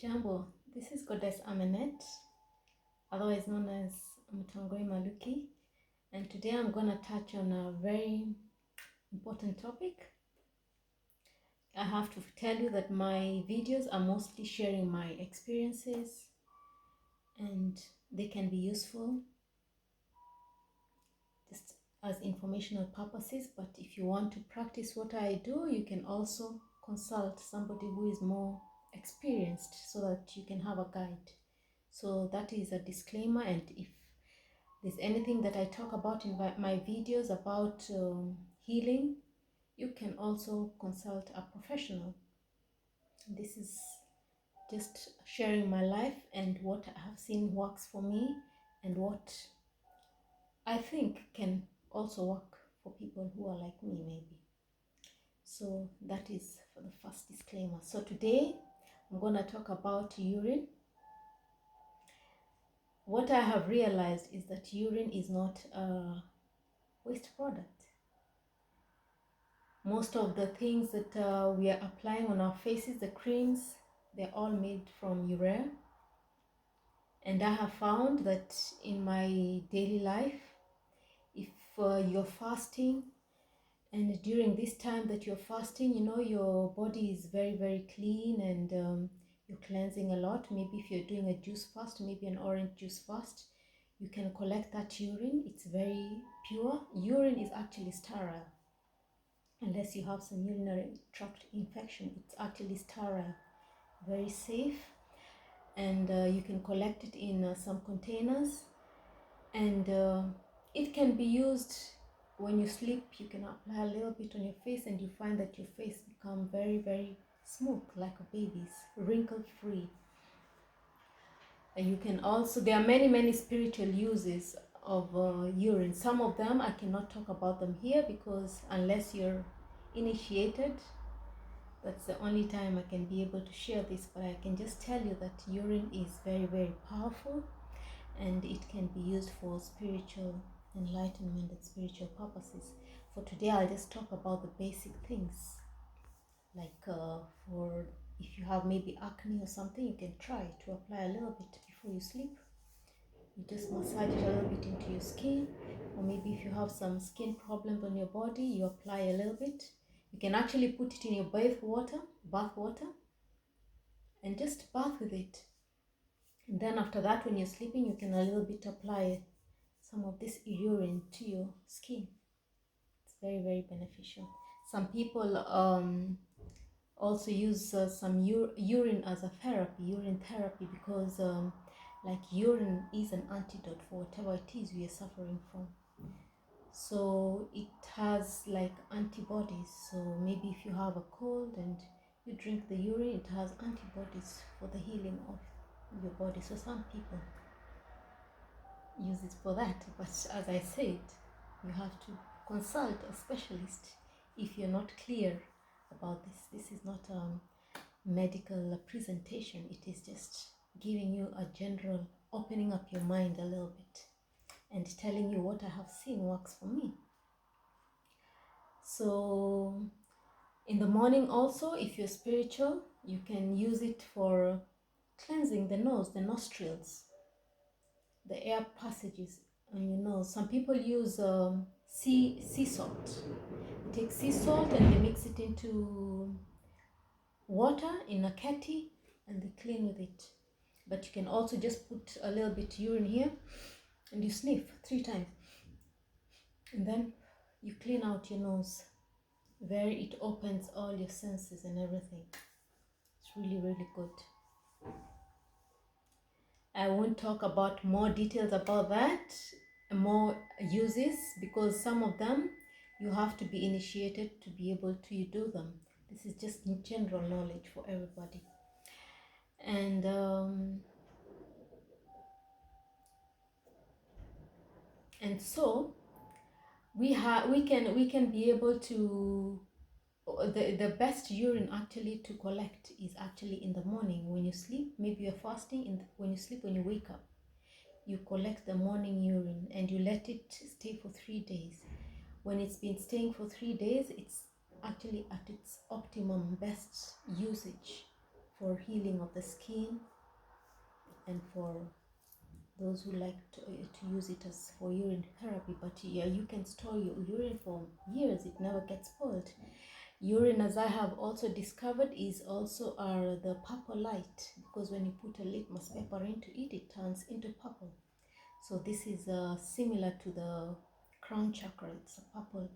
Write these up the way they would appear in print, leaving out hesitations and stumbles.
Jambo, this is Goddess Amenet, otherwise known as Mutongoi Maluki, and today I'm going to touch on a very important topic. I have to tell you that my videos are mostly sharing my experiences and they can be useful just as informational purposes, but if you want to practice what I do, you can also consult somebody who is more experienced so that you can have a guide. So that is a disclaimer, and if there's anything that I talk about in my videos about healing, you can also consult a professional. This is just sharing my life and what I have seen works for me and what I think can also work for people who are like me maybe. So that is for the first disclaimer. So today I'm going to talk about urine. What I have realized is that urine is not a waste product. Most of the things that we are applying on our faces, the creams, they're all made from urea. And I have found that in my daily life, if you're fasting, and during this time that you're fasting, you know, your body is very, very clean and you're cleansing a lot. Maybe if you're doing a juice fast, maybe an orange juice fast, you can collect that urine. It's very pure. Urine is actually sterile. Unless you have some urinary tract infection, it's actually sterile, very safe, and you can collect it in some containers, and it can be used when you sleep. You can apply a little bit on your face and you find that your face become very, very smooth, like a baby's, wrinkle free. And you can also, there are many spiritual uses of urine. Some of them I cannot talk about them here because unless you're initiated, that's the only time I can be able to share this, but I can just tell you that urine is very, very powerful and it can be used for spiritual enlightenment and spiritual purposes. For today, I'll just talk about the basic things. Like for if you have maybe acne or something, you can try to apply a little bit before you sleep. You just massage it a little bit into your skin, or maybe if you have some skin problems on your body, you apply a little bit. You can actually put it in your bath water, and just bath with it. And then after that, when you're sleeping, you can a little bit apply some of this urine to your skin. It's very, very beneficial. Some people also use some urine as a urine therapy, because like urine is an antidote for whatever it is we are suffering from. So it has like antibodies. So maybe if you have a cold and you drink the urine, it has antibodies for the healing of your body. So some people use it for that, but as I said, you have to consult a specialist if you're not clear about this. This is not a medical presentation. It is just giving you a general, opening up your mind a little bit and telling you what I have seen works for me. So in the morning also, if you're spiritual, you can use it for cleansing the nose, the nostrils, the air passages on your nose. Some people use sea salt. They take sea salt and they mix it into water in a kettle and they clean with it. But you can also just put a little bit urine here and you sniff 3 times, and then you clean out your nose. It opens all your senses and everything. It's really, really good. I won't talk about more details about that, more uses, because some of them you have to be initiated to be able to do them. This is just general knowledge for everybody. And so we can be able to, the best urine actually to collect is actually in the morning when you sleep. Maybe you're fasting, when you sleep, when you wake up, you collect the morning urine and you let it stay for 3 days. When it's been staying for 3 days, it's actually at its optimum best usage for healing of the skin, and for those who like to use it as for urine therapy. But yeah, you can store your urine for years, it never gets spoiled. Urine, as I have also discovered, is also the purple light, because when you put a litmus paper into it, it turns into purple. So this is similar to the crown chakra. It's a purple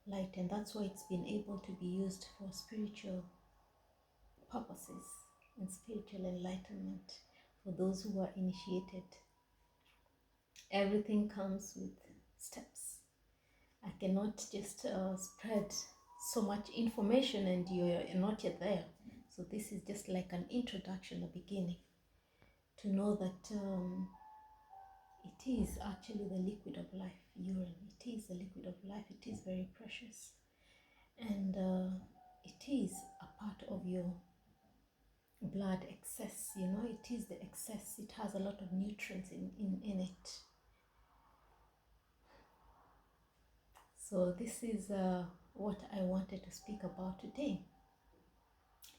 light, and that's why it's been able to be used for spiritual purposes and spiritual enlightenment for those who are initiated. Everything comes with steps. I cannot just spread so much information and you're not yet there. So this is just like an introduction, a beginning, to know that it is actually the liquid of life, urine. It is the liquid of life. It is very precious. And it is a part of your blood excess, you know, it is the excess. It has a lot of nutrients in it. So this is what I wanted to speak about today,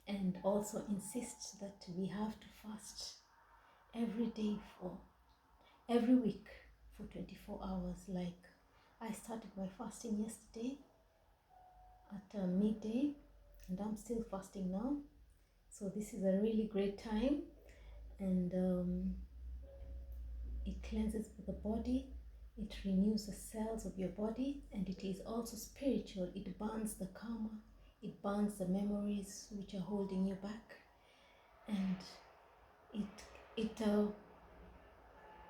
and also insist that we have to fast every day every week for 24 hours. Like I started my fasting yesterday at midday, and I'm still fasting now. So this is a really great time, and it cleanses the body, it renews the cells of your body, and it is also spiritual. It burns the karma, it burns the memories which are holding you back, and it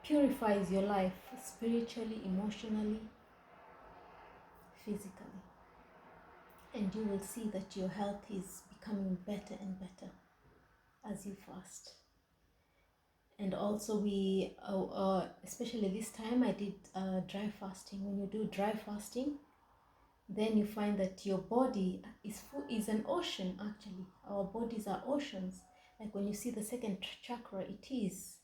purifies your life spiritually, emotionally, physically, and you will see that your health is becoming better and better as you fast. And also we especially this time I did dry fasting. When you do dry fasting, then you find that your body is an ocean. Actually, our bodies are oceans. Like when you see the second chakra, it is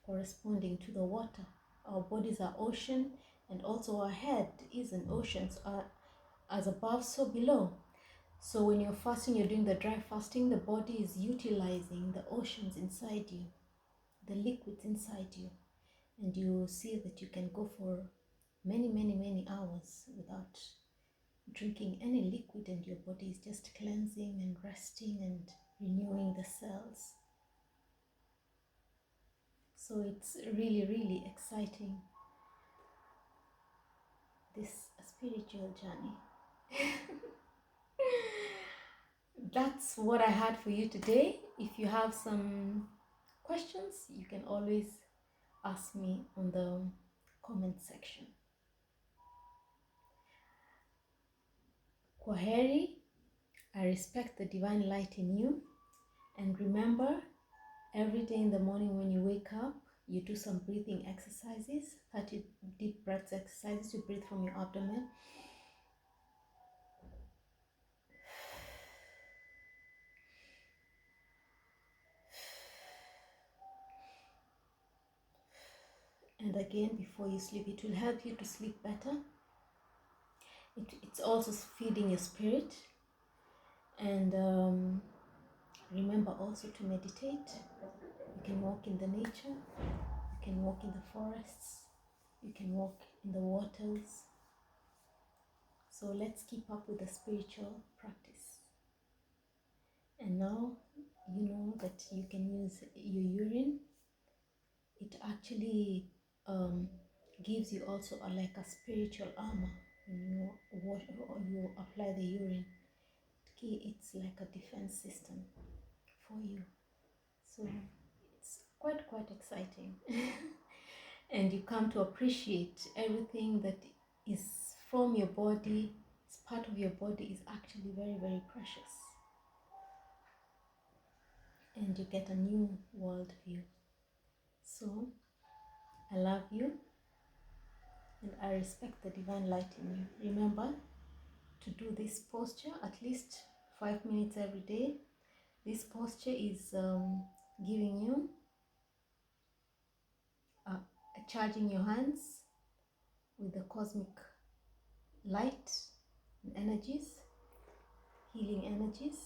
corresponding to the water. Our bodies are ocean, and also our head is an ocean. So as above, so below. So when you're fasting, you're doing the dry fasting, the body is utilizing the oceans inside you, the liquids inside you, and you see that you can go for many hours without drinking any liquid, and your body is just cleansing and resting and renewing the cells. So it's really exciting, this spiritual journey. That's what I had for you today. If you have some questions, you can always ask me on the comment section. Kwaheri, I respect the divine light in you, and remember, every day in the morning when you wake up, you do some breathing exercises, 30 deep breaths exercises. You breathe from your abdomen. And again, before you sleep, it will help you to sleep better. It's also feeding your spirit. And remember also to meditate. You can walk in the nature, you can walk in the forests, you can walk in the waters. So let's keep up with the spiritual practice. And now you know that you can use your urine. It actually gives you also like a spiritual armor. When you wash or you apply the urine, it's like a defense system for you. So it's quite exciting. And you come to appreciate everything that is from your body, is part of your body, is actually very precious. And you get a new world view. So I love you, and I respect the divine light in you. Remember to do this posture at least 5 minutes every day. This posture is giving you charging your hands with the cosmic light and energies, healing energies.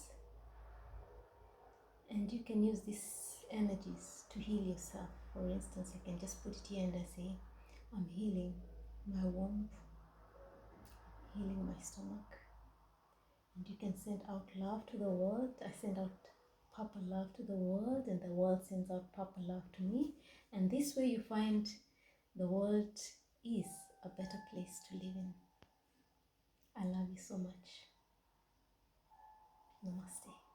And you can use these energies to heal yourself. For instance, I can just put it here and I say, I'm healing my womb, healing my stomach. And you can send out love to the world. I send out Papa love to the world, and the world sends out Papa love to me. And this way you find the world is a better place to live in. I love you so much. Namaste.